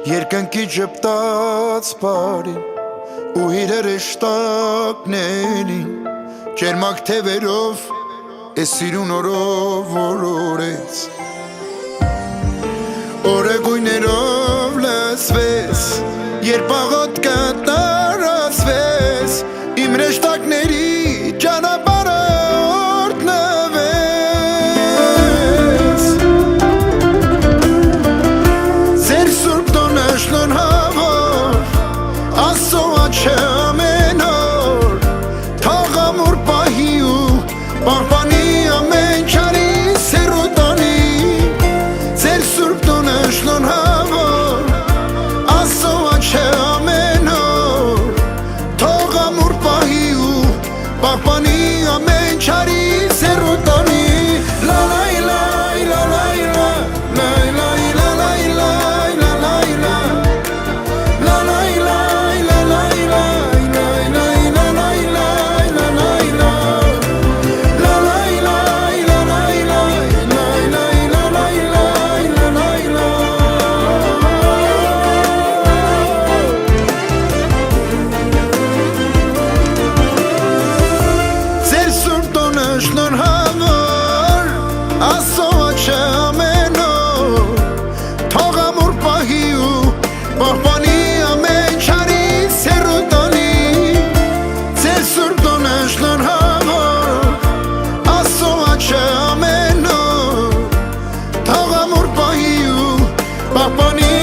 Երկնքի ճպտած բարին ու իրերը շտակներին Ջերմակ թևերով ես սիրուն օրով օրորեց Օրեգույներով լսվես Երբ աղոտքը տարածվես Իմ ռեշտակների ճանապարհը օրհնվեց Ձեր սուրբ տոնը շնորհավոր Աստծո աչքը ամեն օր Թող ամուր պահի ու պահպանի ամեն չարի սերոտանի Ձեր սուրբ տոնը շնորհավոր Աստծո աչքը ամեն օր Թող ամուր պահի ու պահպանի ամեն չարի սերոտանի Լա լա լա լա լա լա լա լա լա լա լա La la la la la la la la la la la la la la La la la la la la la la la la la Ձեր սուրբ տոնը շնորհավոր Աստծո աչքը ամեն օր Թող ամուր պահի ու պահպանի ամեն չարի սերոտանի Ձեր սուրբ տոնը շնորհավոր Աստծո աչքը ամեն օր Թող ամուր պահի ու պահպանի